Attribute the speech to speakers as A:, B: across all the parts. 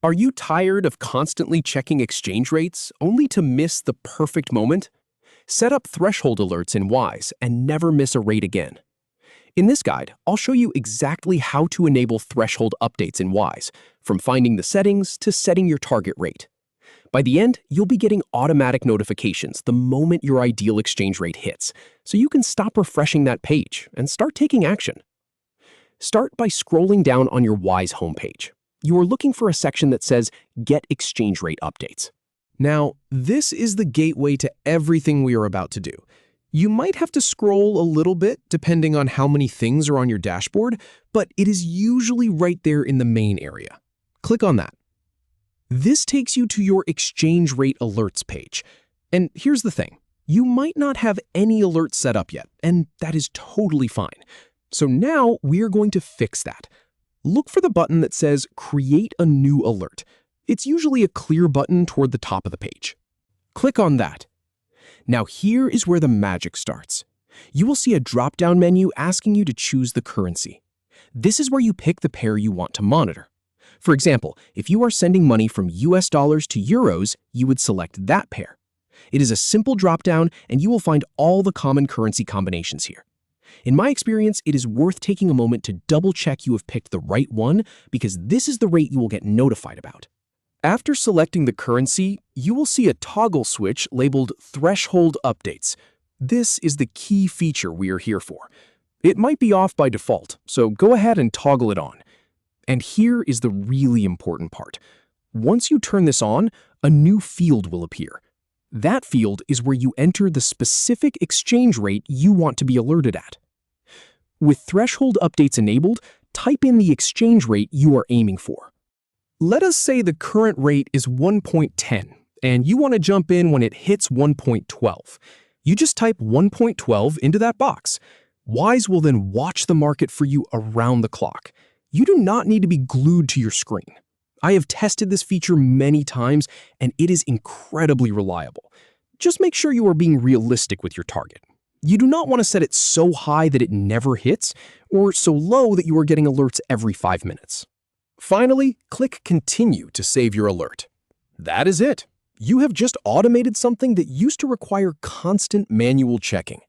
A: Are you tired of constantly checking exchange rates only to miss the perfect moment? Set up threshold alerts in Wise and never miss a rate again. In this guide, I'll show you exactly how to enable threshold updates in Wise, from finding the settings to setting your target rate. By the end, you'll be getting automatic notifications the moment your ideal exchange rate hits, so you can stop refreshing that page and start taking action. Start by scrolling down on your Wise homepage. You are looking for a section that says Get Exchange Rate Updates.
B: Now, this is the gateway to everything we are about to do. You might have to scroll a little bit depending on how many things are on your dashboard, but it is usually right there in the main area. Click on that. This takes you to your Exchange Rate Alerts page. And here's the thing. You might not have any alerts set up yet, and that is totally fine. So now we're going to fix that. Look for the button that says Create a New Alert. It's usually a clear button toward the top of the page. Click on that. Now here is where the magic starts. You will see a drop-down menu asking you to choose the currency. This is where you pick the pair you want to monitor. For example, if you are sending money from US dollars to euros, you would select that pair. It is a simple drop-down, and you will find all the common currency combinations here. In my experience, it is worth taking a moment to double-check you have picked the right one, because this is the rate you will get notified about. After selecting the currency, you will see a toggle switch labeled Threshold Updates. This is the key feature we are here for. It might be off by default, so go ahead and toggle it on. And here is the really important part. Once you turn this on, a new field will appear. That field is where you enter the specific exchange rate you want to be alerted at. With threshold updates enabled, type in the exchange rate you are aiming for. Let us say the current rate is 1.10, and you want to jump in when it hits 1.12. You just type 1.12 into that box. Wise will then watch the market for you around the clock. You do not need to be glued to your screen. I have tested this feature many times, and it is incredibly reliable. Just make sure you are being realistic with your target. You do not want to set it so high that it never hits, or so low that you are getting alerts every 5 minutes. Finally, click Continue to save your alert. That is it. You have just automated something that used to require constant manual checking.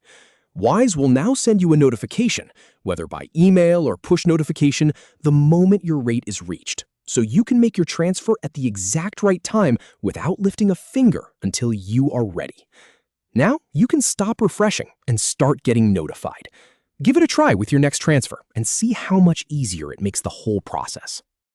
B: Wise will now send you a notification, whether by email or push notification, the moment your rate is reached, so you can make your transfer at the exact right time without lifting a finger until you are ready. Now you can stop refreshing and start getting notified. Give it a try with your next transfer and see how much easier it makes the whole process.